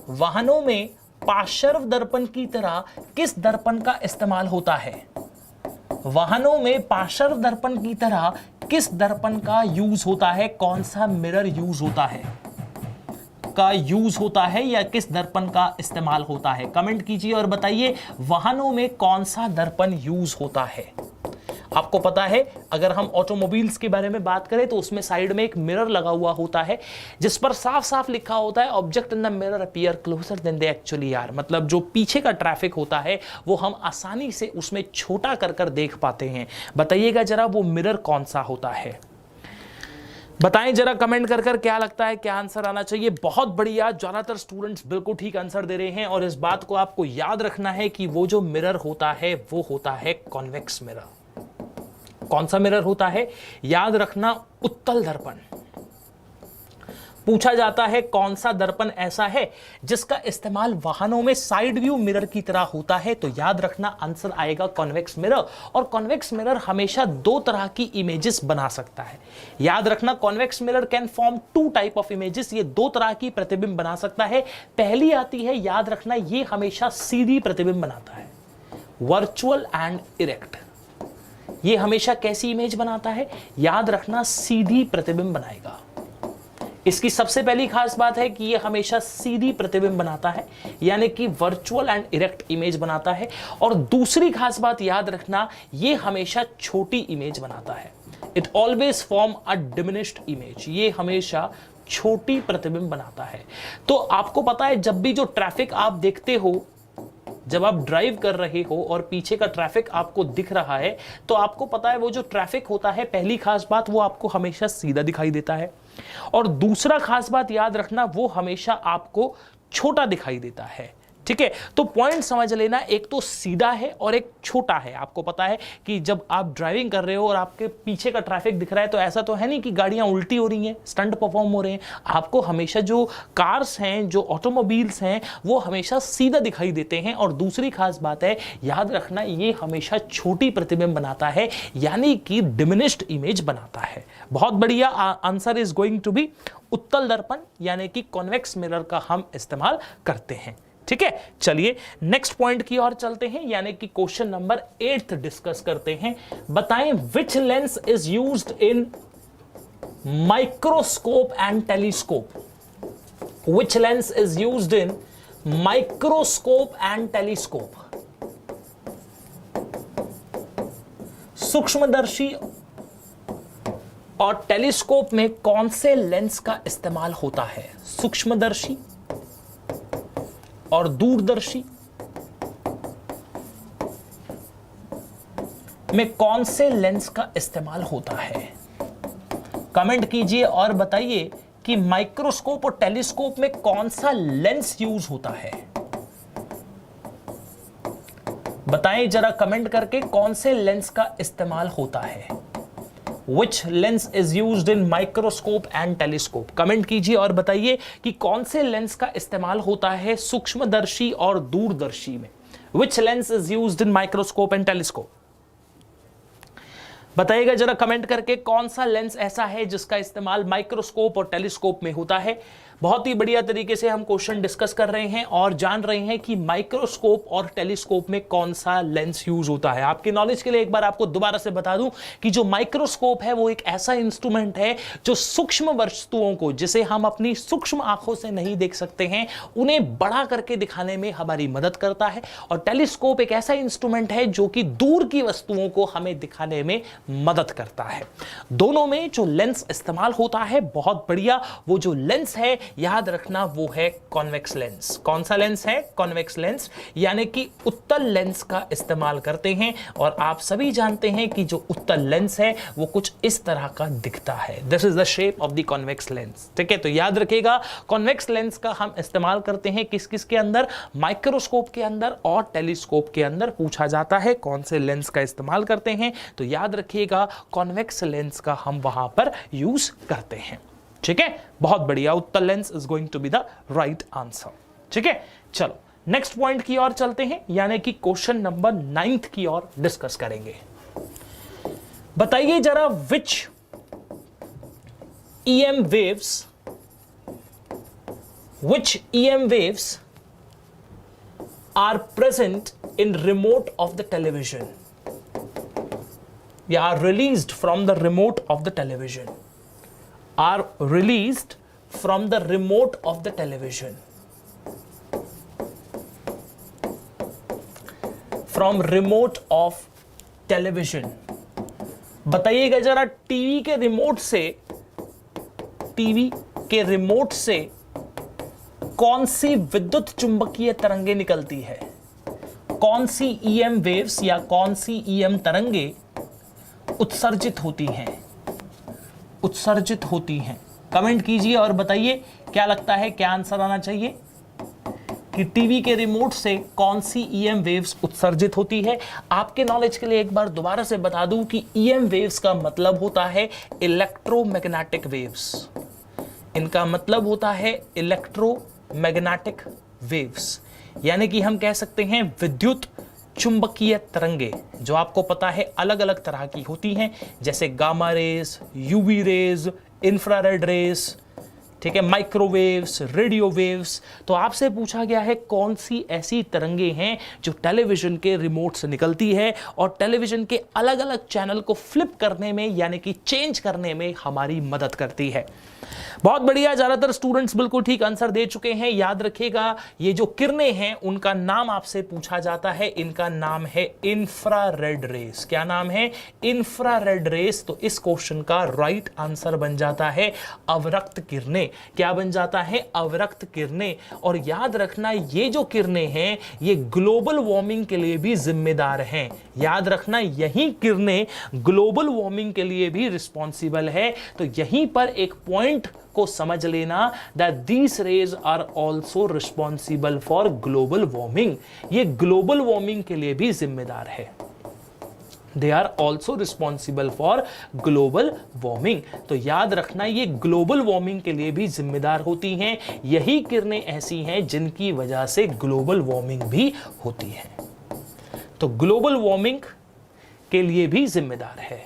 वाहनों में पार्श्व दर्पण की तरह किस दर्पण का इस्तेमाल होता है? वाहनों में पार्श्व दर्पण की तरह किस दर्पण का यूज होता है? कौन सा मिरर यूज होता है, का यूज होता है, या किस दर्पण का इस्तेमाल होता है? कमेंट कीजिए और बताइए वाहनों में कौन सा दर्पण यूज होता है। आपको पता है, अगर हम ऑटोमोबाइल्स के बारे में बात करें तो उसमें साइड में एक मिरर लगा हुआ होता है जिस पर साफ साफ लिखा होता है object in the mirror appear closer than they actually are. मतलब जो पीछे का ट्रैफिक होता है वो हम आसानी से उसमें छोटा कर देख पाते हैं। बताइएगा जरा वो मिरर कौन सा होता है, बताएं जरा कमेंट कर क्या लगता है क्या आंसर आना चाहिए। बहुत बढ़िया, ज्यादातर स्टूडेंट्स बिल्कुल ठीक आंसर दे रहे हैं। और इस बात को आपको याद रखना है कि वो जो मिरर होता है वो होता है कॉन्वेक्स मिरर। कौन सा मिरर होता है? याद रखना, उत्तल दर्पण। पूछा जाता है कौन सा दर्पण ऐसा है जिसका इस्तेमाल वाहनों में साइड व्यू मिरर की तरह होता है, तो याद रखना आंसर आएगा कॉन्वेक्स मिरर। और कॉन्वेक्स मिरर हमेशा दो तरह की इमेजेस बना सकता है। याद रखना, convex mirror can form 2 type of images. ये 2 तरह की प्रतिबिंब बना सकता है। पहली आती है, याद रखना, ये हमेशा सीधी प्रतिबिंब बनाता है, वर्चुअल एंड इरेक्ट। ये हमेशा कैसी इमेज बनाता है? याद रखना, सीधी प्रतिबिंब बनाएगा। इसकी सबसे पहली खास बात है कि ये हमेशा सीधी प्रतिबिंब बनाता है, यानी कि वर्चुअल एंड इरेक्ट इमेज बनाता है। और दूसरी खास बात याद रखना, ये हमेशा छोटी इमेज बनाता है। It always form a diminished image. ये हमेशा छोटी प्रतिबिंब बनाता है। तो आपको पता है, जब भी जो ट्रैफिक आप देखते हो, जब आप ड्राइव कर रहे हो और पीछे का ट्रैफिक आपको दिख रहा है, तो आपको पता है वो जो ट्रैफिक होता है, पहली खास बात, वो आपको हमेशा सीधा दिखाई देता है। और दूसरा खास बात याद रखना, वो हमेशा आपको छोटा दिखाई देता है। ठीक है, तो पॉइंट समझ लेना, एक तो सीधा है और एक छोटा है। आपको पता है कि जब आप ड्राइविंग कर रहे हो और आपके पीछे का ट्रैफिक दिख रहा है, तो ऐसा तो है नहीं कि गाड़ियां उल्टी हो रही हैं, स्टंट परफॉर्म हो रहे हैं। आपको हमेशा जो कार्स हैं, जो ऑटोमोबाइल्स हैं, वो हमेशा सीधा दिखाई देते हैं। और दूसरी खास बात है, याद रखना, ये हमेशा छोटी प्रतिबिंब बनाता है, यानी कि डिमिनिश्ड इमेज बनाता है। बहुत बढ़िया, answer is going to be उत्तल दर्पण, यानी कि कॉन्वेक्स मिरर का हम इस्तेमाल करते हैं। ठीक है, चलिए नेक्स्ट पॉइंट की ओर चलते हैं, यानी कि क्वेश्चन नंबर 8 डिस्कस करते हैं। बताएं which lens is used in microscope and telescope. Which lens is used in microscope and telescope. सूक्ष्मदर्शी और टेलीस्कोप में कौन से लेंस का इस्तेमाल होता है? सूक्ष्मदर्शी और दूरदर्शी में कौन से लेंस का इस्तेमाल होता है? कमेंट कीजिए और बताइए कि माइक्रोस्कोप और टेलीस्कोप में कौन सा लेंस यूज होता है? बताएं जरा कमेंट करके कौन से लेंस का इस्तेमाल होता है। Which lens is used in microscope and telescope? Comment कीजिए और बताइए कि कौन से लेंस का इस्तेमाल होता है सूक्ष्मदर्शी और दूरदर्शी में। Which lens is used in microscope and telescope? बताइएगा जरा कमेंट करके कौन सा लेंस ऐसा है जिसका इस्तेमाल माइक्रोस्कोप और टेलीस्कोप में होता है। बहुत ही बढ़िया तरीके से हम क्वेश्चन डिस्कस कर रहे हैं और जान रहे हैं कि माइक्रोस्कोप और टेलीस्कोप में कौन सा लेंस यूज होता है। आपके नॉलेज के लिए एक बार आपको दोबारा से बता दूं कि जो माइक्रोस्कोप है वो एक ऐसा इंस्ट्रूमेंट है जो सूक्ष्म वस्तुओं को, जिसे हम अपनी सूक्ष्म आंखों से नहीं देख सकते हैं, उन्हें बड़ा करके दिखाने में हमारी मदद करता है। और टेलीस्कोप एक ऐसा इंस्ट्रूमेंट है जो कि दूर की वस्तुओं को हमें दिखाने में मदद करता है। दोनों में जो लेंस इस्तेमाल होता है, बहुत बढ़िया, वो जो लेंस है याद रखना वो है कॉन्वेक्स लेंस। कौन सा लेंस है? कॉन्वेक्स लेंस, यानी कि उत्तल लेंस का इस्तेमाल करते हैं। और आप सभी जानते हैं कि जो उत्तल लेंस है वो कुछ इस तरह का दिखता है। This is the shape of the convex lens. ठीक है, तो याद रखिएगा कॉन्वेक्स लेंस का हम इस्तेमाल करते हैं किस किस के अंदर? माइक्रोस्कोप के अंदर और टेलीस्कोप के अंदर। पूछा जाता है कौन से लेंस का इस्तेमाल करते हैं, तो याद रखिएगा कॉन्वेक्स लेंस का हम वहां पर यूज करते हैं। ठीक है, बहुत बढ़िया, उत्तल lens is going to be the right answer. ठीक है, चलो नेक्स्ट पॉइंट की ओर चलते हैं, यानी कि क्वेश्चन नंबर 9 की ओर डिस्कस करेंगे। बताइए जरा विच EM waves are present in remote of the television, या are released from the remote of the television, are released from the remote of the television, from remote of television। बताइएगा जरा TV के remote से कौन सी विद्युत चुंबकीय तरंगे निकलती है? कौन सी EM वेव्स या कौन सी EM तरंगे उत्सर्जित होती हैं? कमेंट कीजिए और बताइए क्या लगता है, क्या आंसर आना चाहिए कि टीवी के रिमोट से कौन सी EM वेव्स उत्सर्जित होती है। आपके नॉलेज के लिए एक बार दोबारा से बता दूं कि EM वेव्स का मतलब होता है इलेक्ट्रोमैग्नेटिक वेव्स। इनका मतलब होता है इलेक्ट्रोमैग्नेटिक वेव्स, यानी कि हम कह सकते हैं विद्युत चुंबकीय तरंगे, जो आपको पता है अलग अलग तरह की होती हैं, जैसे gamma rays, UV rays, infrared rays, ठीक है, माइक्रोवेव्स, रेडियो वेव्स। तो आपसे पूछा गया है कौन सी ऐसी तरंगे हैं जो टेलीविजन के रिमोट से निकलती है और टेलीविजन के अलग अलग चैनल को फ्लिप करने में, यानी कि चेंज करने में हमारी मदद करती है। बहुत बढ़िया, ज्यादातर स्टूडेंट्स बिल्कुल ठीक आंसर दे चुके हैं। याद रखिएगा ये जो किरणें हैं उनका नाम आपसे पूछा जाता है, इनका नाम है इंफ्रारेड रेस। क्या नाम है? Infrared rays. तो इस क्वेश्चन का राइट आंसर बन जाता है अवरक्त किरणें। क्या बन जाता है? अवरक्त किरणें। और याद रखना ये जो किरणें हैं ये ग्लोबल वार्मिंग के लिए भी जिम्मेदार हैं। याद रखना यही किरणें ग्लोबल वार्मिंग के लिए भी रिस्पॉन्सिबल है। तो यहीं पर एक पॉइंट को समझ लेना, that these rays are also responsible for global warming। ये ग्लोबल वार्मिंग के लिए भी जिम्मेदार है। They are also responsible for global warming। तो याद रखना ये ग्लोबल वार्मिंग के लिए भी जिम्मेदार होती हैं। यही किरणें ऐसी हैं जिनकी वजह से ग्लोबल वार्मिंग भी होती है। तो ग्लोबल वार्मिंग के लिए भी जिम्मेदार है।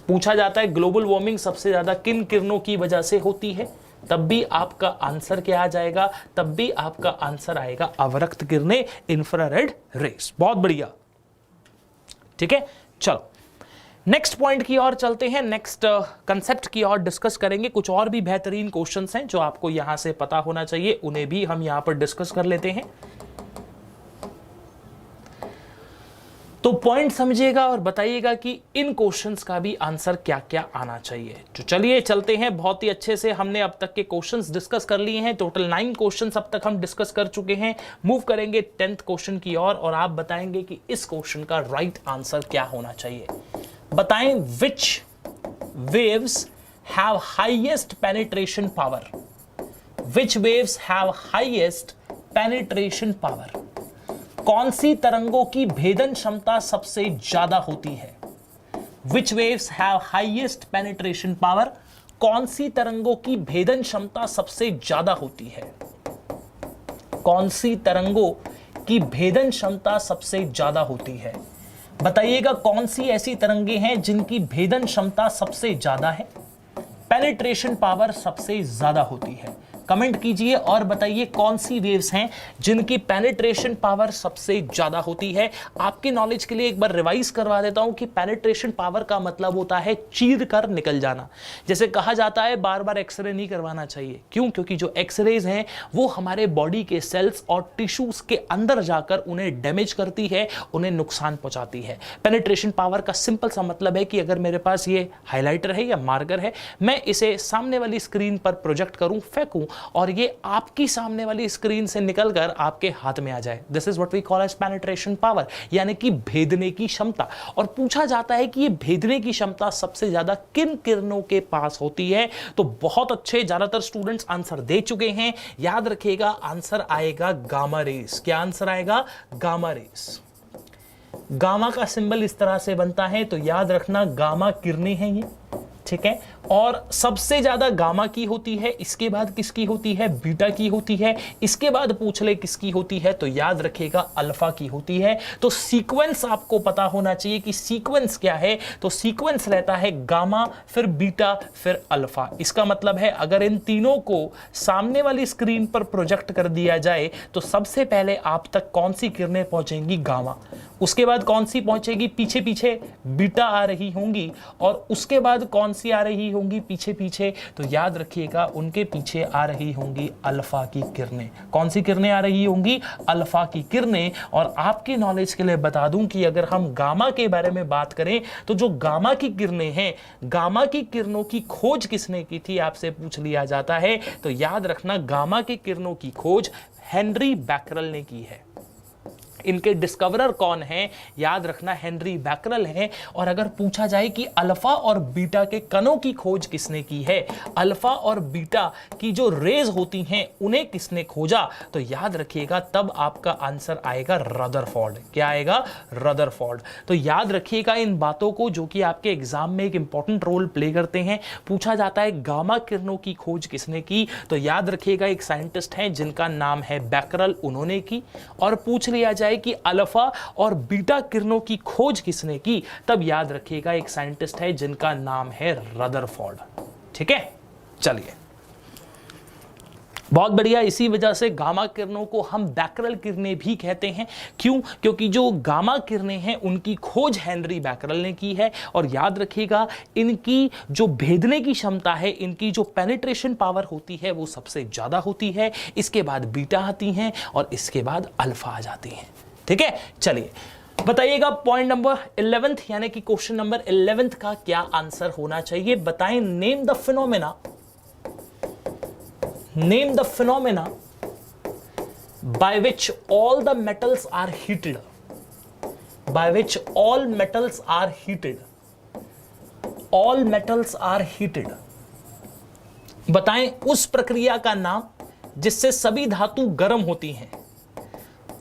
पूछा जाता है ग्लोबल वार्मिंग सबसे ज्यादा किन किरणों की वजह से होती है, तब भी आपका आंसर क्या आ जाएगा? तब भी आपका आंसर आएगा अवरक्त किरणें, इंफ्रारेड रेस। बहुत बढ़िया, ठीक है। चलो नेक्स्ट पॉइंट की ओर चलते हैं, नेक्स्ट कंसेप्ट की ओर डिस्कस करेंगे। कुछ और भी बेहतरीन क्वेश्चंस हैं जो आपको यहां से पता होना चाहिए, उन्हें भी हम यहां पर डिस्कस कर लेते हैं। तो पॉइंट समझिएगा और बताइएगा कि इन क्वेश्चंस का भी आंसर क्या क्या आना चाहिए। तो चलिए चलते हैं। बहुत ही अच्छे से हमने अब तक के क्वेश्चंस डिस्कस कर लिए हैं। टोटल 9 क्वेश्चंस अब तक हम डिस्कस कर चुके हैं। मूव करेंगे 10th क्वेश्चन की ओर और आप बताएंगे कि इस क्वेश्चन का राइट आंसर क्या होना चाहिए। बताएं विच waves have highest penetration power? Which waves have highest penetration power? कौन सी तरंगों की भेदन क्षमता सबसे ज्यादा होती है? Which waves have highest penetration power? कौन सी तरंगों की भेदन क्षमता सबसे ज्यादा होती है? कौन सी तरंगों की भेदन क्षमता सबसे ज्यादा होती है? बताइएगा कौन सी ऐसी तरंगे हैं जिनकी भेदन क्षमता सबसे ज्यादा है, पेनिट्रेशन पावर सबसे ज्यादा होती है? कमेंट कीजिए और बताइए कौन सी वेव्स हैं जिनकी पेनिट्रेशन पावर सबसे ज्यादा होती है। आपके नॉलेज के लिए एक बार रिवाइज करवा देता हूं कि पेनिट्रेशन पावर का मतलब होता है चीर कर निकल जाना। जैसे कहा जाता है बार बार एक्सरे नहीं करवाना चाहिए, क्यों? क्योंकि जो एक्सरेज हैं वो हमारे बॉडी के सेल्स और टिश्यूज के अंदर जाकर उन्हें डैमेज करती है, उन्हें नुकसान पहुंचाती है। पेनिट्रेशन पावर का सिंपल सा मतलब है कि अगर मेरे पास ये हाइलाइटर है या मार्कर है, मैं इसे सामने वाली स्क्रीन पर प्रोजेक्ट करूं, फेंकूं और ये आपकी सामने वाली स्क्रीन से निकलकर आपके हाथ में आ जाए। This is what we call as penetration power, यानी कि भेदने की क्षमता। और पूछा जाता है कि ये भेदने की क्षमता सबसे ज्यादा किन किरणों के पास होती है? तो बहुत अच्छे, ज्यादातर स्टूडेंट्स आंसर दे चुके हैं। याद रखिएगा आंसर आएगा गामा रेस। क्या आंसर आएगा? Gamma rays. गामा का सिंबल इस तरह से बनता है, तो याद रखना गामा किरणें हैं ये, ठीक है। और सबसे ज्यादा गामा की होती है, इसके बाद किसकी होती है? बीटा की होती है। इसके बाद पूछ ले किसकी होती है, तो याद रखिएगा अल्फा की होती है। तो सीक्वेंस आपको पता होना चाहिए कि सीक्वेंस क्या है। तो सीक्वेंस रहता है गामा, फिर बीटा, फिर अल्फा। इसका मतलब है अगर इन तीनों को सामने वाली स्क्रीन पर प्रोजेक्ट कर दिया जाए तो सबसे पहले आप तक कौन सी किरणें पहुंचेंगी? गामा। उसके बाद कौन सी पहुंचेगी? पीछे पीछे बीटा आ रही होंगी। और उसके बाद कौन सी आ रही होंगी पीछे पीछे? तो याद रखिएगा उनके पीछे आ रही होंगी अल्फा की किरणें। कौन सी किरणें आ रही होंगी? अल्फा की किरणें। और आपके नॉलेज के लिए बता दूं कि अगर हम गामा के बारे में बात करें तो जो गामा की किरणें हैं, गामा की किरणों की खोज किसने की थी आपसे पूछ लिया जाता है। तो याद रखना गामा की किरणों की खोज हेनरी बैकरल ने की है। इनके डिस्कवरर कौन है? याद रखना हेनरी बैकरल हैं। और अगर पूछा जाए कि अल्फा और बीटा के कणों की खोज किसने की है, अल्फा और बीटा की जो रेज होती हैं उन्हें किसने खोजा, तो याद रखिएगा तब आपका आंसर आएगा रदरफोर्ड। क्या आएगा? रदरफोर्ड। तो याद रखिएगा इन बातों को जो कि आपके एग्जाम में एक इंपॉर्टेंट रोल प्ले करते हैं। पूछा जाता है गामा किरणों की खोज किसने की, तो याद रखिएगा एक साइंटिस्ट हैं जिनका नाम है बैकरल, उन्होंने की। और पूछ लिया जाए कि अल्फा और बीटा किरणों की खोज किसने की, तब याद रखिएगा एक साइंटिस्ट है जिनका नाम है रदरफोर्ड। ठीक है, चलिए बहुत बढ़िया। इसी वजह से गामा किरणों को हम बैकरल किरणें भी कहते हैं। क्यों? क्योंकि जो गामा किरणें हैं उनकी खोज हेनरी बैकरल ने की है। और याद रखिएगा इनकी जो भेदने की क्षमता है, इनकी जो पेनिट्रेशन पावर होती है वो सबसे ज्यादा होती है। इसके बाद बीटा आती हैं और इसके बाद अल्फा आ जाती हैं। ठीक है, चलिए बताइएगा पॉइंट नंबर 11 यानी कि क्वेश्चन नंबर 11 का क्या आंसर होना चाहिए? बताएं name the phenomena, name the phenomena by which all the metals are heated, by which all metals are heated, all metals are heated। बताएं उस प्रक्रिया का नाम जिससे सभी धातु गर्म होती हैं।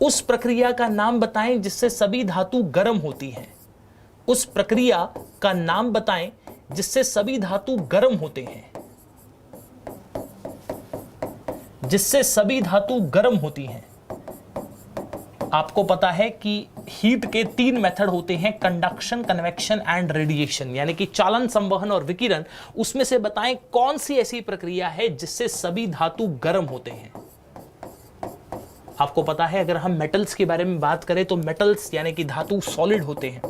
उस प्रक्रिया का नाम बताएं जिससे सभी धातु गर्म होती हैं। उस प्रक्रिया का नाम बताएं जिससे सभी धातु गर्म होते हैं, जिससे सभी धातु गर्म होती हैं। आपको पता है कि हीट के 3 मेथड होते हैं, कंडक्शन, कन्वेक्शन एंड रेडिएशन, यानी कि चालन, संवहन और विकिरण। उसमें से बताएं कौन सी ऐसी प्रक्रिया है जिससे सभी धातु गर्म होते हैं। आपको पता है अगर हम मेटल्स के बारे में बात करें तो मेटल्स यानी कि धातु सॉलिड होते हैं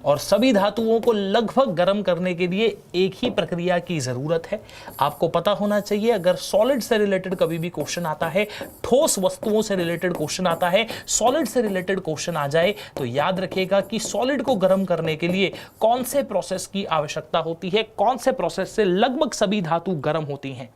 और सभी धातुओं को लगभग गर्म करने के लिए एक ही प्रक्रिया की जरूरत है। आपको पता होना चाहिए अगर सॉलिड से रिलेटेड कभी भी क्वेश्चन आता है, ठोस वस्तुओं से रिलेटेड क्वेश्चन आता है, सॉलिड से रिलेटेड क्वेश्चन आ जाए तो याद रखिएगा कि सॉलिड को गर्म करने के लिए कौन से प्रोसेस की आवश्यकता होती है, कौन से प्रोसेस से लगभग सभी धातु गर्म होती हैं।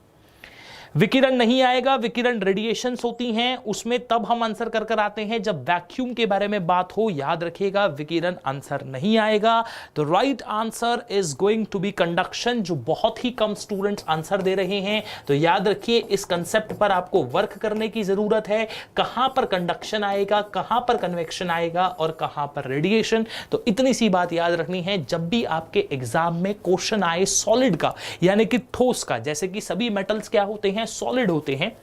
विकिरण नहीं आएगा, विकिरण रेडिएशंस होती हैं, उसमें तब हम आंसर कर कर आते हैं जब वैक्यूम के बारे में बात हो। याद रखिएगा विकिरण आंसर नहीं आएगा। तो right answer is going to be conduction, जो बहुत ही कम स्टूडेंट्स आंसर दे रहे हैं। तो याद रखिए इस कंसेप्ट पर आपको वर्क करने की जरूरत है, कहां पर कंडक्शन आएगा, कहां पर कन्वेक्शन आएगा और कहां पर रेडिएशन। तो इतनी सी बात याद रखनी है, जब भी आपके एग्जाम में क्वेश्चन आए सॉलिड का यानी कि ठोस का, जैसे कि सभी मेटल्स क्या होते हैं, सॉलिड होते हैं,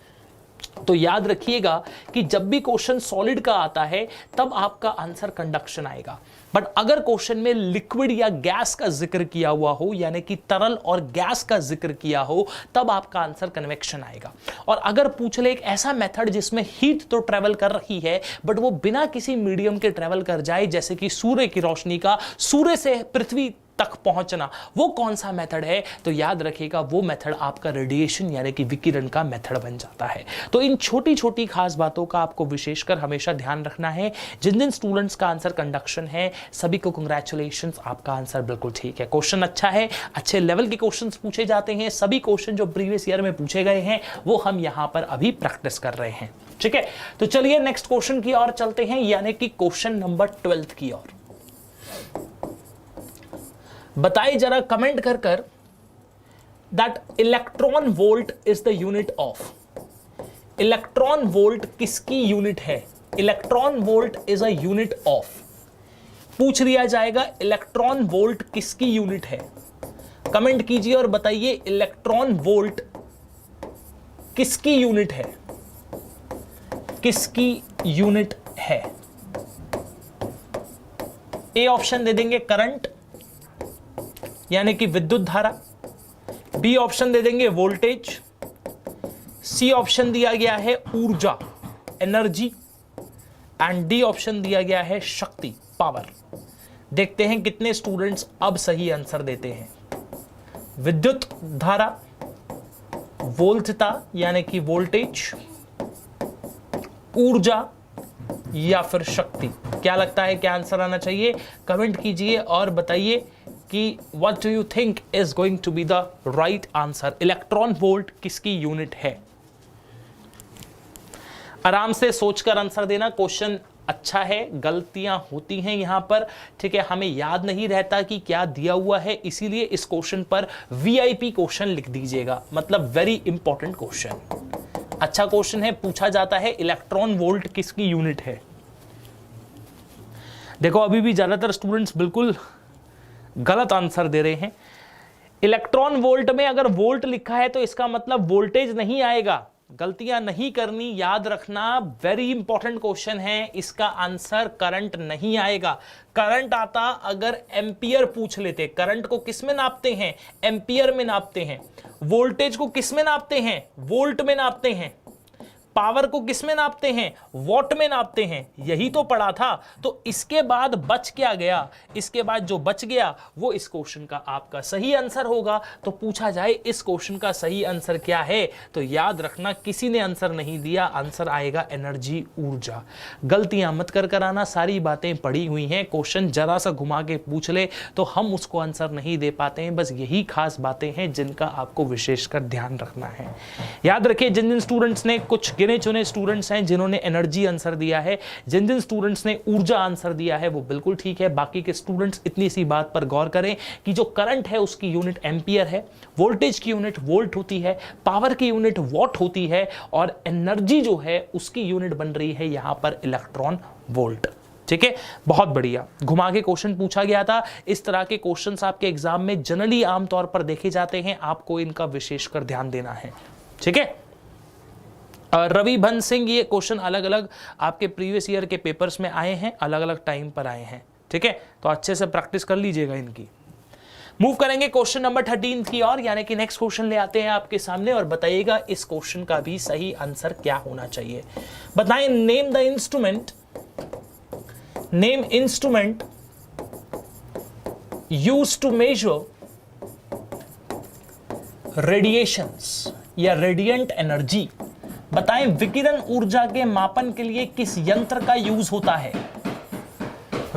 तो याद रखिएगा कि जब भी क्वेश्चन सॉलिड का आता है तब आपका आंसर कंडक्शन आएगा। बट अगर क्वेश्चन में लिक्विड या गैस का जिक्र किया हुआ हो, यानी कि तरल और गैस का जिक्र किया हो, तब आपका आंसर कन्वेक्शन आएगा। और अगर पूछ ले एक ऐसा मेथड जिसमें हीट तो ट्रेवल कर रही है बट वो बिना किसी मीडियम के ट्रेवल कर जाए, जैसे कि सूर्य की रोशनी का सूर्य से पृथ्वी तक पहुंचना, वो कौन सा मेथड है, तो याद रखिएगा वो मेथड आपका रेडिएशन यानी कि विकिरण का मेथड बन जाता है। तो इन छोटी छोटी खास बातों का आपको विशेषकर हमेशा ध्यान रखना है। जिन जिन स्टूडेंट्स का आंसर कंडक्शन है सभी को कांग्रेचुलेशंस, आपका आंसर बिल्कुल ठीक है। क्वेश्चन अच्छा है, अच्छे लेवल के क्वेश्चंस पूछे जाते हैं। सभी क्वेश्चन जो प्रीवियस ईयर में पूछे गए हैं वो हम यहां पर अभी प्रैक्टिस कर रहे हैं। ठीक है, तो चलिए नेक्स्ट क्वेश्चन की ओर चलते हैं, यानी कि क्वेश्चन नंबर 12 की ओर। बताइए जरा कमेंट कर कर that electron volt is the unit of. Electron volt किसकी यूनिट है? Electron volt is a unit of. पूछ लिया जाएगा इलेक्ट्रॉन वोल्ट किसकी यूनिट है। कमेंट कीजिए और बताइए इलेक्ट्रॉन वोल्ट किसकी यूनिट है, किसकी यूनिट है। ए ऑप्शन दे देंगे करंट यानी कि विद्युत धारा, बी ऑप्शन दे देंगे वोल्टेज, सी ऑप्शन दिया गया है ऊर्जा एनर्जी, एंड डी ऑप्शन दिया गया है शक्ति पावर। देखते हैं कितने स्टूडेंट्स अब सही आंसर देते हैं। विद्युत धारा, वोल्टता यानी कि वोल्टेज, ऊर्जा या फिर शक्ति। क्या लगता है क्या आंसर आना चाहिए? कमेंट कीजिए और बताइए कि what do you think is going to be the right answer। Electron volt किसकी यूनिट है? आराम से सोचकर आंसर देना। क्वेश्चन अच्छा है, गलतियां होती हैं यहां पर, ठीक है। हमें याद नहीं रहता कि क्या दिया हुआ है, इसीलिए इस क्वेश्चन पर वीआईपी क्वेश्चन लिख दीजिएगा, मतलब वेरी इंपॉर्टेंट क्वेश्चन। अच्छा क्वेश्चन है, पूछा जाता है इलेक्ट्रॉन वोल्ट किसकी यूनिट है। देखो अभी भी ज्यादातर स्टूडेंट्स बिल्कुल गलत आंसर दे रहे हैं। इलेक्ट्रॉन वोल्ट में अगर वोल्ट लिखा है तो इसका मतलब वोल्टेज नहीं आएगा। गलतियां नहीं करनी, याद रखना, वेरी इंपॉर्टेंट क्वेश्चन है। इसका आंसर करंट नहीं आएगा। करंट आता अगर एम्पियर पूछ लेते। करंट को किस में नापते हैं? एम्पियर में नापते हैं। वोल्टेज को किस में नापते हैं? वोल्ट में नापते हैं। पावर को किस में नापते हैं? वॉट में नापते हैं। यही तो पढ़ा था। तो इसके बाद बच क्या गया? इसके बाद जो बच गया वो इस क्वेश्चन का आपका सही आंसर होगा। तो पूछा जाए इस क्वेश्चन का सही आंसर क्या है, तो याद रखना किसी ने आंसर नहीं दिया। आंसर आएगा एनर्जी, ऊर्जा। गलतियां मत कर कर आना, सारी बातें पढ़ी हुई हैं। क्वेश्चन जरा सा घुमा के पूछ ले तो हम उसको आंसर नहीं दे पाते हैं। बस यही खास बातें हैं जिनका आपको विशेषकर ध्यान रखना है। याद रखिए जिन जिन स्टूडेंट्स ने, कुछ गिने चुने स्टूडेंट्स हैं जिन्होंने एनर्जी आंसर दिया है, जिन जिन स्टूडेंट्स ने ऊर्जा आंसर दिया है वो बिल्कुल ठीक है। बाकी के स्टूडेंट्स इतनी सी बात पर गौर करें कि जो करंट है उसकी यूनिट एम्पियर है, वोल्टेज की यूनिट वोल्ट होती है, पावर की यूनिट वॉट होती है, और एनर्जी जो है उसकी यूनिट बन रही है यहां पर इलेक्ट्रॉन वोल्ट। ठीक है, बहुत बढ़िया। घुमा के क्वेश्चन पूछा गया था। इस तरह के क्वेश्चंस आपके एग्जाम में जनरली आमतौर पर देखे जाते हैं, आपको इनका विशेषकर ध्यान देना है। ठीक है, रवि भन सिंह, ये क्वेश्चन अलग अलग आपके प्रीवियस ईयर के पेपर्स में आए हैं, अलग अलग टाइम पर आए हैं। ठीक है, तो अच्छे से प्रैक्टिस कर लीजिएगा इनकी। मूव करेंगे क्वेश्चन नंबर 13 की ओर, यानी कि नेक्स्ट क्वेश्चन ले आते हैं आपके सामने और बताइएगा इस क्वेश्चन का भी सही आंसर क्या होना चाहिए। बताएं, name the instrument, name instrument used to measure radiations या रेडिएंट एनर्जी। बताएं विकिरण ऊर्जा के मापन के लिए किस यंत्र का यूज होता है।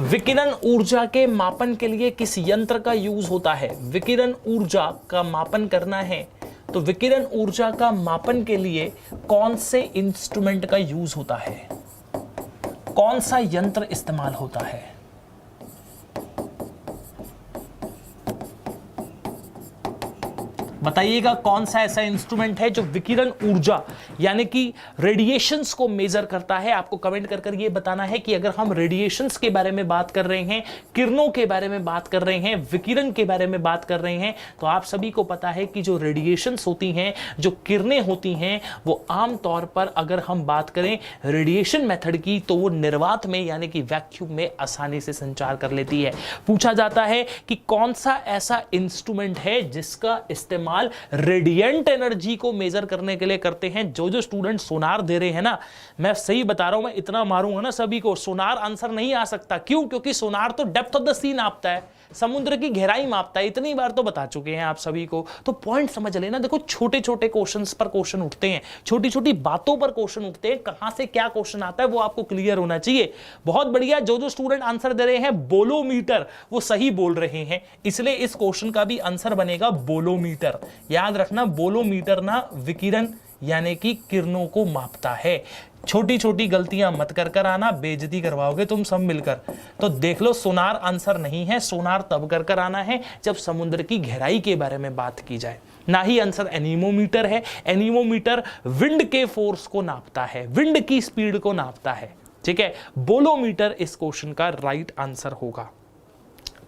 विकिरण ऊर्जा के मापन के लिए किस यंत्र का यूज होता है। विकिरण ऊर्जा का मापन करना है तो विकिरण ऊर्जा का मापन के लिए कौन से इंस्ट्रूमेंट का यूज होता है, कौन सा यंत्र इस्तेमाल होता है? बताइएगा कौन सा ऐसा इंस्ट्रूमेंट है जो विकिरण ऊर्जा यानी कि रेडिएशंस को मेजर करता है। आपको कमेंट कर ये बताना है कि अगर हम रेडिएशंस के बारे में बात कर रहे हैं, किरणों के बारे में बात कर रहे हैं, विकिरण के बारे में बात कर रहे हैं, तो आप सभी को पता है कि जो रेडिएशंस होती हैं, जो किरणें होती हैं, वो आमतौर पर अगर हम बात करें रेडिएशन मेथड की तो वो निर्वात में यानी कि वैक्यूम में आसानी से संचार कर लेती है। पूछा जाता है कि कौन सा ऐसा इंस्ट्रूमेंट है जिसका इस्तेमाल रेडिएंट एनर्जी को मेजर करने के लिए करते हैं। जो स्टूडेंट सोनार दे रहे हैं ना, मैं सही बता रहा हूं, मैं इतना मारूंगा ना सभी को, सोनार आंसर नहीं आ सकता। क्यों? क्योंकि सोनार तो डेप्थ ऑफ द सी नापता है, समुद्र की गहराई मापता है। इतनी बार तो बता चुके हैं आप सभी को, तो पॉइंट समझ लेना। देखो छोटे छोटे क्वेश्चंस पर क्वेश्चन उठते हैं, छोटी छोटी बातों पर क्वेश्चन उठते हैं, कहां से क्या क्वेश्चन आता है वो आपको क्लियर होना चाहिए। बहुत बढ़िया, जो स्टूडेंट आंसर दे रहे हैं बोलोमीटर, वो सही बोल रहे हैं, इसलिए इस क्वेश्चन का भी आंसर बनेगा बोलोमीटर। याद रखना, बोलोमीटर ना विकिरण यानी कि किरणों को मापता है। छोटी छोटी गलतियां मत कर आना, बेइज्जती करवाओगे तुम सब मिलकर। तो देख लो, सोनार आंसर नहीं है। सोनार तब कर आना है जब समुद्र की गहराई के बारे में बात की जाए। ना ही आंसर एनीमोमीटर है। एनीमोमीटर विंड के फोर्स को नापता है, विंड की स्पीड को नापता है। ठीक है, बोलोमीटर इस क्वेश्चन का राइट आंसर होगा।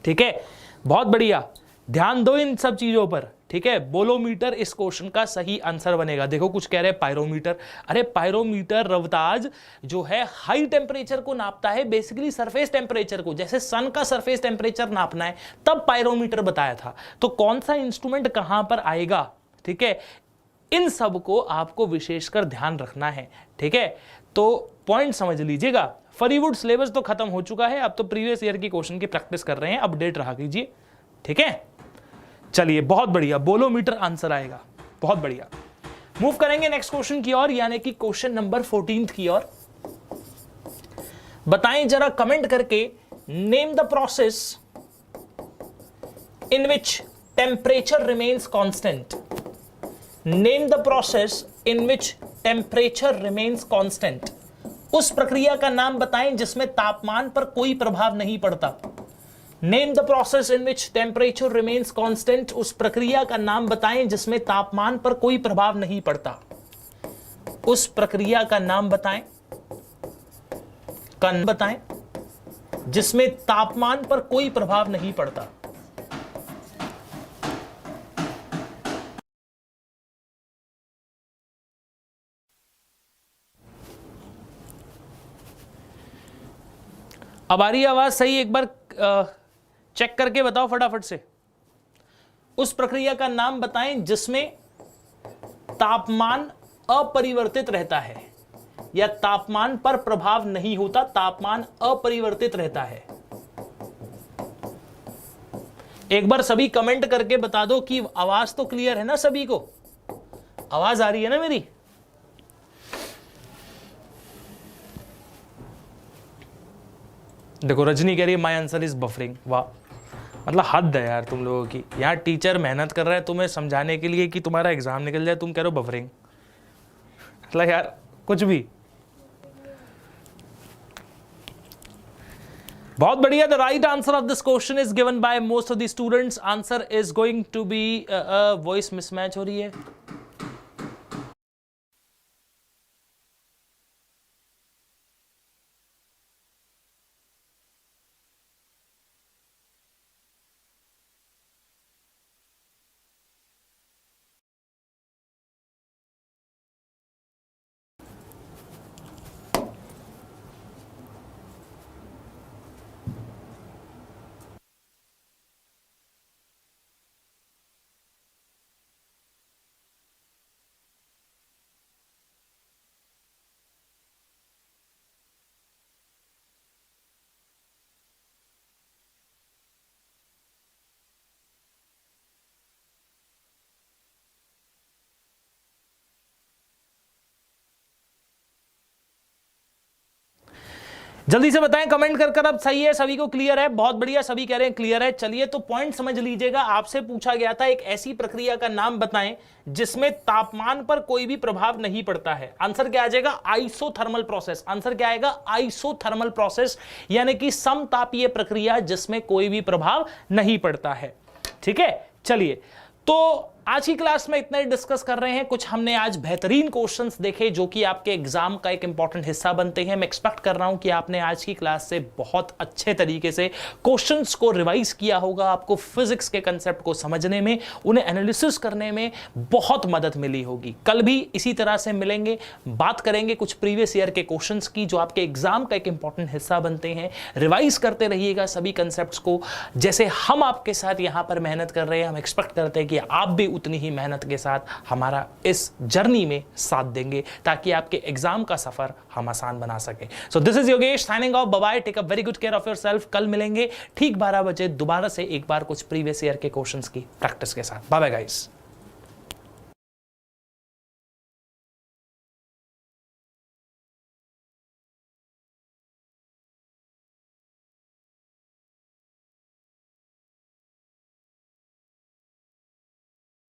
ठीक है, बहुत बढ़िया, ध्यान दो इन सब चीजों पर। ठीक है, बोलोमीटर इस क्वेश्चन का सही आंसर बनेगा। देखो कुछ कह रहे हैं पायरोमीटर। अरे पायरोमीटर रवताज जो है हाई टेम्परेचर को नापता है, बेसिकली सरफेस टेम्परेचर को। जैसे सन का सरफेस टेम्परेचर नापना है तब पायरोमीटर बताया था। तो कौन सा इंस्ट्रूमेंट कहां पर आएगा, ठीक है, इन सब को आपको विशेषकर ध्यान रखना है। ठीक है, तो पॉइंट समझ लीजिएगा। फरीवुड सिलेबस तो खत्म हो चुका है, अब तो प्रीवियस ईयर की क्वेश्चन की प्रैक्टिस कर रहे हैं, अपडेट रहा कीजिए। ठीक है, चलिए बहुत बढ़िया, बोलोमीटर आंसर आएगा। बहुत बढ़िया, मूव करेंगे नेक्स्ट क्वेश्चन की ओर, यानी कि क्वेश्चन नंबर 14 की ओर। बताएं जरा कमेंट करके, name the process in which temperature remains constant. Name the process in which temperature remains constant. उस प्रक्रिया का नाम बताएं जिसमें तापमान पर कोई प्रभाव नहीं पड़ता। Name the process in which temperature remains constant. उस प्रक्रिया का नाम बताएं जिसमें तापमान पर कोई प्रभाव नहीं पड़ता। उस प्रक्रिया का नाम बताएं, जिसमें तापमान पर कोई प्रभाव नहीं पड़ता। अब आ रही आवाज सही? एक बार चेक करके बताओ फटाफट से। उस प्रक्रिया का नाम बताएं जिसमें तापमान अपरिवर्तित रहता है या तापमान पर प्रभाव नहीं होता, तापमान अपरिवर्तित रहता है। एक बार सभी कमेंट करके बता दो कि आवाज तो क्लियर है ना, सभी को आवाज आ रही है ना मेरी? देखो रजनी कह रही है माय आंसर इज बफरिंग। वाह, मतलब हद है यार तुम लोगों की। यार टीचर मेहनत कर रहा है तुम्हें समझाने के लिए कि तुम्हारा एग्जाम निकल जाए, तुम कह रहे हो बफरिंग। मतलब यार कुछ भी। बहुत बढ़िया, the right answer of this question is given by most of the students. Answer is going to be, voice mismatch हो रही है। जल्दी से बताएं कमेंट कर अब सही है, सभी को क्लियर है? बहुत बढ़िया, सभी कह रहे हैं क्लियर है। चलिए तो पॉइंट समझ लीजिएगा। आपसे पूछा गया था एक ऐसी प्रक्रिया का नाम बताएं जिसमें तापमान पर कोई भी प्रभाव नहीं पड़ता है। आंसर क्या आ जाएगा? Isothermal process. आंसर क्या आएगा? आइसोथर्मल प्रोसेस, यानी कि समतापीय प्रक्रिया जिसमें कोई भी प्रभाव नहीं पड़ता है। ठीक है, चलिए तो आज की क्लास में इतना ही डिस्कस कर रहे हैं। कुछ हमने आज बेहतरीन क्वेश्चंस देखे जो कि आपके एग्जाम का एक इंपॉर्टेंट हिस्सा बनते हैं। मैं एक्सपेक्ट कर रहा हूं कि आपने आज की क्लास से बहुत अच्छे तरीके से क्वेश्चंस को रिवाइज किया होगा। आपको फिजिक्स के कंसेप्ट को समझने में, उन्हें एनालिसिस करने में बहुत मदद मिली होगी। कल भी इसी तरह से मिलेंगे, बात करेंगे कुछ प्रीवियस ईयर के क्वेश्चंस की जो आपके एग्जाम का एक इंपॉर्टेंट हिस्सा बनते हैं। रिवाइज करते रहिएगा सभी कंसेप्ट्स को, जैसे हम आपके साथ यहां पर मेहनत कर रहे हैं। हम एक्सपेक्ट करते हैं कि आप भी उतनी ही मेहनत के साथ हमारा इस जर्नी में साथ देंगे ताकि आपके एग्जाम का सफर हम आसान बना सके। So this is Yogesh signing off. Bye bye, take a very good care of yourself. कल मिलेंगे ठीक 12 बजे दोबारा से एक बार कुछ प्रीवियस ईयर के क्वेश्चंस की प्रैक्टिस के साथ। Bye bye guys.